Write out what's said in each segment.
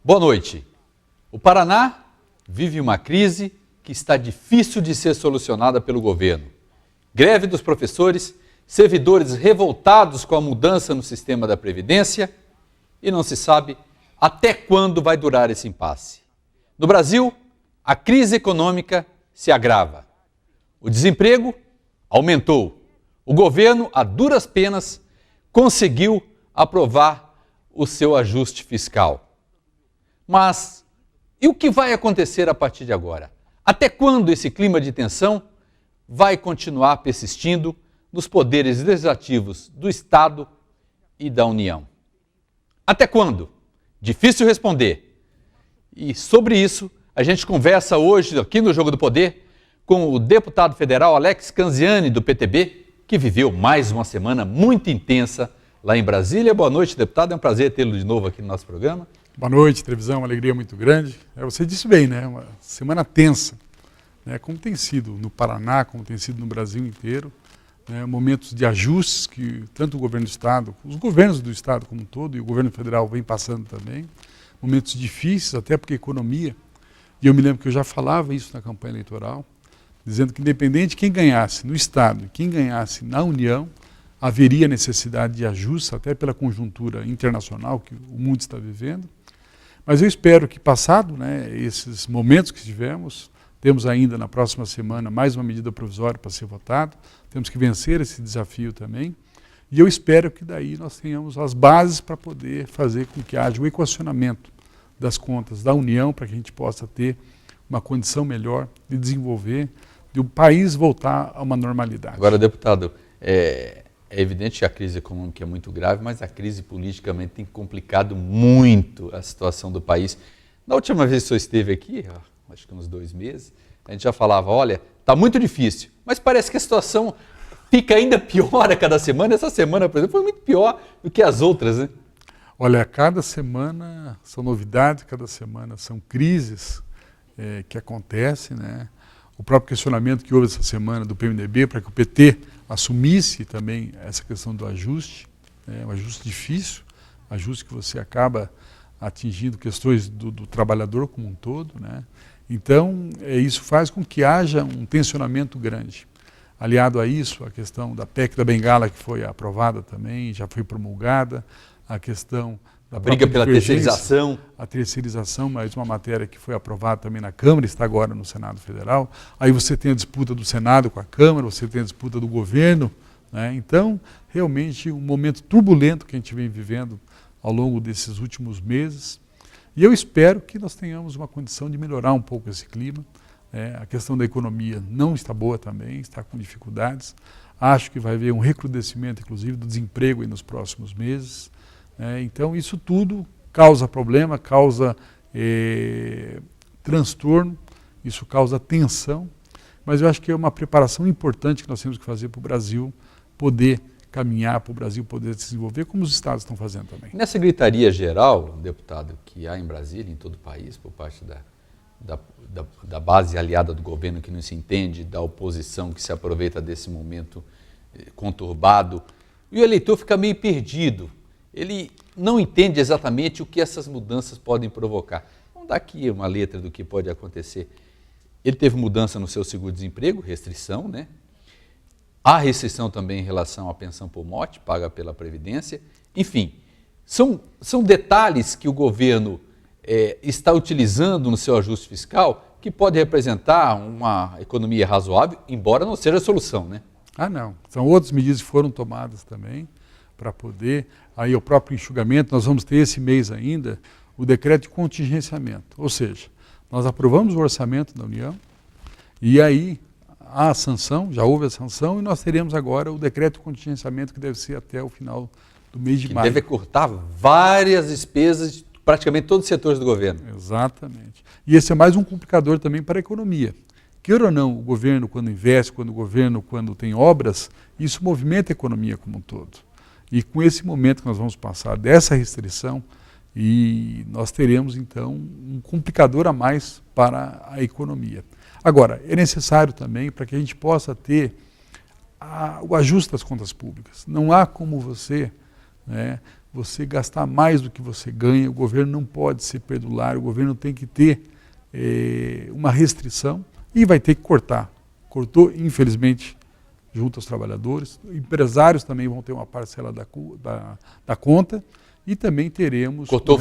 Boa noite. O Paraná vive uma crise que está difícil de ser solucionada pelo governo. Greve dos professores, servidores revoltados com a mudança no sistema da Previdência e não se sabe até quando vai durar esse impasse. No Brasil, a crise econômica se agrava. O desemprego aumentou. O governo, a duras penas, conseguiu aprovar o seu ajuste fiscal. Mas e o que vai acontecer a partir de agora? Até quando esse clima de tensão vai continuar persistindo nos poderes legislativos do Estado e da União? Até quando? Difícil responder. E sobre isso, a gente conversa hoje aqui no Jogo do Poder com o deputado federal Alex Canziani, do PTB, que viveu mais uma semana muito intensa lá em Brasília. Boa noite, deputado. É um prazer tê-lo de novo aqui no nosso programa. Boa noite, televisão, uma alegria muito grande. Você disse bem, né? Uma semana tensa, né? Como tem sido no Paraná, como tem sido no Brasil inteiro, né? Momentos de ajustes que tanto o governo do Estado, os governos do Estado como um todo e o governo federal vem passando também. Momentos difíceis, até porque a economia, e eu me lembro que eu já falava isso na campanha eleitoral, dizendo que independente de quem ganhasse no Estado e quem ganhasse na União, haveria necessidade de ajustes, até pela conjuntura internacional que o mundo está vivendo. Mas eu espero que, passado, né, esses momentos que tivemos, temos ainda na próxima semana mais uma medida provisória para ser votada, temos que vencer esse desafio também, e eu espero que daí nós tenhamos as bases para poder fazer com que haja o equacionamento das contas da União, para que a gente possa ter uma condição melhor de desenvolver, de o país voltar a uma normalidade. Agora, deputado, é evidente que a crise econômica é muito grave, mas a crise política também tem complicado muito a situação do país. Na última vez que o senhor esteve aqui, acho que uns 2 meses, a gente já falava, olha, está muito difícil, mas parece que a situação fica ainda pior a cada semana. Essa semana, por exemplo, foi muito pior do que as outras, né? Olha, cada semana são novidades, cada semana são crises que acontecem, né? O próprio questionamento que houve essa semana do PMDB para que o PT assumisse também essa questão do ajuste, um ajuste difícil, ajuste que você acaba atingindo questões do trabalhador como um todo, né? Então, isso faz com que haja um tensionamento grande. Aliado a isso, a questão da PEC da Bengala, que foi aprovada também, já foi promulgada, a questão da briga pela terceirização. A terceirização, mais uma matéria que foi aprovada também na Câmara, está agora no Senado Federal. Aí você tem a disputa do Senado com a Câmara, você tem a disputa do governo, né? Então, realmente, um momento turbulento que a gente vem vivendo ao longo desses últimos meses. E eu espero que nós tenhamos uma condição de melhorar um pouco esse clima. A questão da economia não está boa também, está com dificuldades. Acho que vai haver um recrudescimento, inclusive, do desemprego aí nos próximos meses. Então, isso tudo causa problema, causa transtorno, isso causa tensão, mas eu acho que é uma preparação importante que nós temos que fazer para o Brasil poder caminhar, para o Brasil poder se desenvolver, como os estados estão fazendo também. Nessa gritaria geral, deputado, que há em Brasília, em todo o país, por parte da base aliada do governo que não se entende, da oposição que se aproveita desse momento conturbado, e o eleitor fica meio perdido. Ele não entende exatamente o que essas mudanças podem provocar. Vamos dar aqui uma letra do que pode acontecer. Ele teve mudança no seu seguro-desemprego, restrição, né? Há restrição também em relação à pensão por morte, paga pela Previdência. Enfim, são detalhes que o governo está utilizando no seu ajuste fiscal que pode representar uma economia razoável, embora não seja a solução, né? Ah, não. São outras medidas que foram tomadas também para poder, aí o próprio enxugamento, nós vamos ter esse mês ainda o decreto de contingenciamento, ou seja, nós aprovamos o orçamento da União e aí há a sanção, já houve a sanção e nós teremos agora o decreto de contingenciamento que deve ser até o final do mês de maio. Deve cortar várias despesas de praticamente todos os setores do governo. Exatamente. E esse é mais um complicador também para a economia. Queira ou não, o governo quando investe, quando tem obras, isso movimenta a economia como um todo. E com esse momento que nós vamos passar dessa restrição, e nós teremos então um complicador a mais para a economia. Agora, é necessário também para que a gente possa ter o ajuste das contas públicas. Não há como você você gastar mais do que você ganha, o governo não pode ser perdulário, o governo tem que ter uma restrição e vai ter que cortar. Cortou, infelizmente, junto aos trabalhadores, empresários também vão ter uma parcela da conta e também teremos... Cortou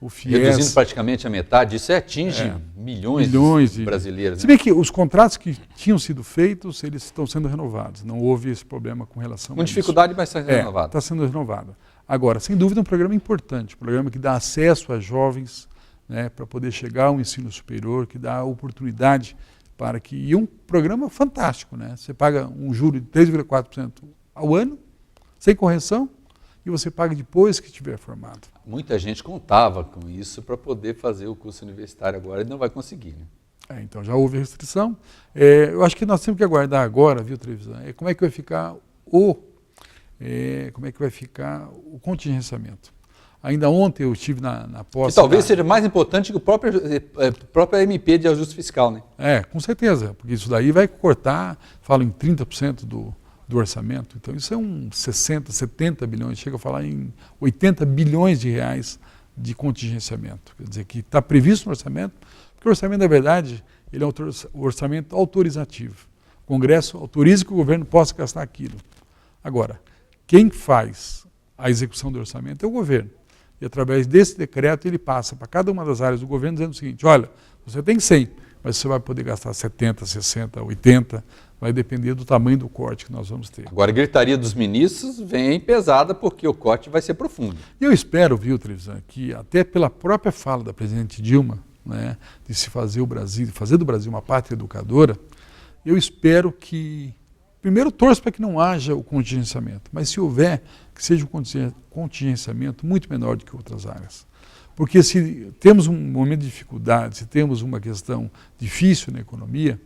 o FIES, reduzindo praticamente a metade, isso atinge milhões de brasileiros. Se bem que os contratos que tinham sido feitos, eles estão sendo renovados, não houve esse problema com relação a isso. Com dificuldade, mas está sendo renovado. Está sendo renovado. Agora, sem dúvida, é um programa importante, um programa que dá acesso a jovens, né, para poder chegar ao ensino superior, que dá oportunidade para que... E é um programa fantástico, né? Você paga um juro de 3,4% ao ano, sem correção, e você paga depois que estiver formado. Muita gente contava com isso para poder fazer o curso universitário agora e não vai conseguir, né? Então já houve restrição. Eu acho que nós temos que aguardar agora, viu, Trevisan, como é que vai ficar o contingenciamento. Ainda ontem eu estive na posse... Que talvez seja mais importante que o próprio MP de ajuste fiscal, né? Com certeza, porque isso daí vai cortar, falo em 30% do orçamento. Então isso é uns 60, 70 bilhões, chega a falar em 80 bilhões de reais de contingenciamento. Quer dizer, que está previsto no orçamento, porque o orçamento, na verdade, ele é um orçamento autorizativo. O Congresso autoriza que o governo possa gastar aquilo. Agora, quem faz a execução do orçamento é o governo. E através desse decreto ele passa para cada uma das áreas do governo dizendo o seguinte, olha, você tem 100, mas você vai poder gastar 70, 60, 80, vai depender do tamanho do corte que nós vamos ter. Agora a gritaria dos ministros vem pesada porque o corte vai ser profundo. E eu espero, viu, Trevisan, que até pela própria fala da presidente Dilma, né, de se fazer do Brasil uma pátria educadora, eu espero que, primeiro torço para que não haja o contingenciamento, mas se houver, que seja um contingenciamento muito menor do que outras áreas. Porque se temos um momento de dificuldade, se temos uma questão difícil na economia,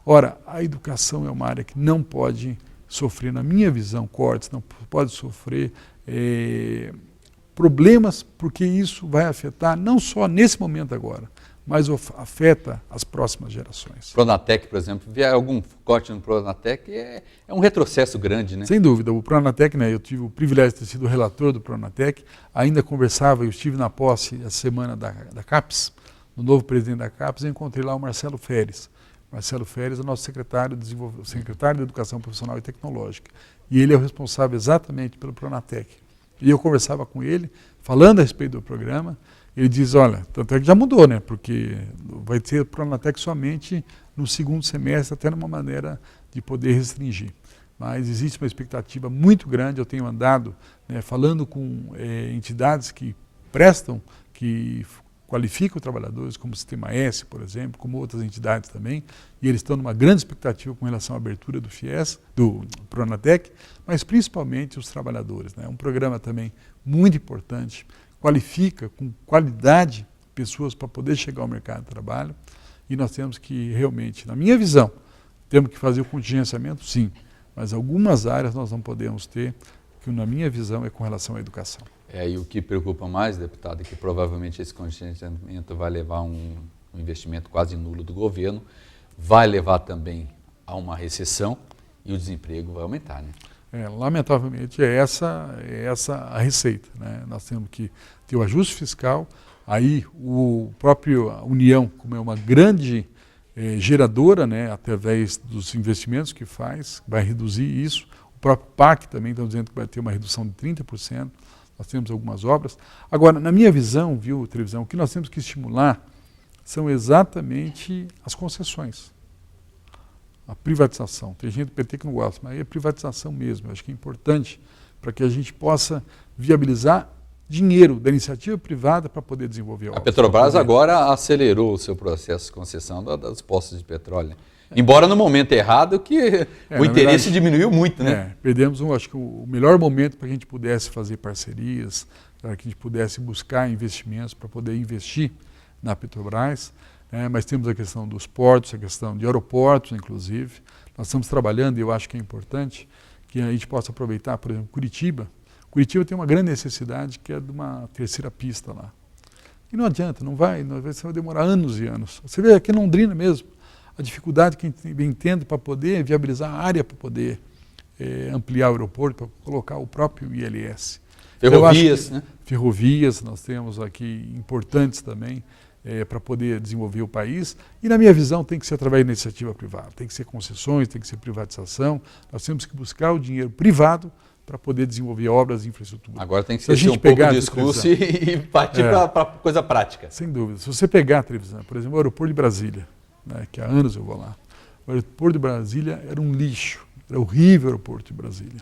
ora, a educação é uma área que não pode sofrer, na minha visão, cortes, não pode sofrer problemas, porque isso vai afetar não só nesse momento agora, mas afeta as próximas gerações. Pronatec, por exemplo, vier algum corte no Pronatec, é um retrocesso grande, né? Sem dúvida. O Pronatec, né, eu tive o privilégio de ter sido relator do Pronatec, ainda conversava, eu estive na posse essa semana da CAPES, do novo presidente da CAPES, eu encontrei lá o Marcelo Feres. Marcelo Feres é o nosso secretário de Educação Profissional e Tecnológica. E ele é o responsável exatamente pelo Pronatec. E eu conversava com ele, falando a respeito do programa. Ele diz, olha, tanto é que já mudou, né? Porque vai ter Pronatec somente no segundo semestre, até numa maneira de poder restringir. Mas existe uma expectativa muito grande, eu tenho andado, né, falando com entidades que prestam, que qualificam trabalhadores, como o Sistema S, por exemplo, como outras entidades também, e eles estão numa grande expectativa com relação à abertura do FIES, do Pronatec, mas principalmente os trabalhadores, né? Um programa também muito importante, qualifica com qualidade pessoas para poder chegar ao mercado de trabalho, e nós temos que realmente, na minha visão, temos que fazer o contingenciamento, sim, mas algumas áreas nós não podemos ter, que na minha visão é com relação à educação. E o que preocupa mais, deputado, é que provavelmente esse contingenciamento vai levar um investimento quase nulo do governo, vai levar também a uma recessão e o desemprego vai aumentar, né? Lamentavelmente é essa a receita, né? Nós temos que ter o ajuste fiscal, aí o próprio União, como é uma grande geradora, né, através dos investimentos que faz, vai reduzir isso. O próprio PAC também está dizendo que vai ter uma redução de 30%, nós temos algumas obras. Agora, na minha visão, viu, Trevisan, o que nós temos que estimular são exatamente as concessões. A privatização. Tem gente do PT que não gosta, mas é privatização mesmo. Eu acho que é importante para que a gente possa viabilizar dinheiro da iniciativa privada para poder desenvolver obras. A Petrobras agora acelerou o seu processo de concessão dos postos de petróleo, né? Embora no momento errado que o interesse diminuiu muito, né? Perdemos, acho que o melhor momento para que a gente pudesse fazer parcerias, para que a gente pudesse buscar investimentos para poder investir na Petrobras. Mas temos a questão dos portos, a questão de aeroportos, inclusive. Nós estamos trabalhando, e eu acho que é importante, que a gente possa aproveitar, por exemplo, Curitiba. Curitiba tem uma grande necessidade, que é de uma terceira pista lá. E não adianta, vai demorar anos e anos. Você vê aqui em Londrina mesmo, a dificuldade que a gente vem tendo para poder viabilizar a área, para poder ampliar o aeroporto, para colocar o próprio ILS. Ferrovias, né? Ferrovias, nós temos aqui importantes também para poder desenvolver o país. E na minha visão tem que ser através da iniciativa privada, tem que ser concessões, tem que ser privatização. Nós temos que buscar o dinheiro privado para poder desenvolver obras de infraestrutura. Agora tem que ser um pouco de discurso e partir para coisa prática. Sem dúvida. Se você pegar a televisão, por exemplo, o aeroporto de Brasília, né, que há anos eu vou lá, o aeroporto de Brasília era um lixo, era horrível o aeroporto de Brasília.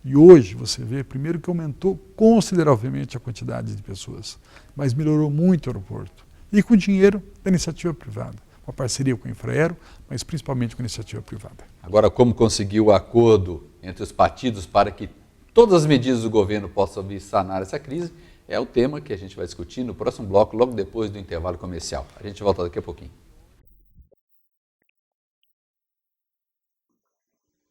E hoje você vê, primeiro que aumentou consideravelmente a quantidade de pessoas, mas melhorou muito o aeroporto. E com dinheiro da iniciativa privada, uma parceria com a Infraero, mas principalmente com a iniciativa privada. Agora, como conseguir o acordo entre os partidos para que todas as medidas do governo possam vir sanar essa crise, é o tema que a gente vai discutir no próximo bloco, logo depois do intervalo comercial. A gente volta daqui a pouquinho.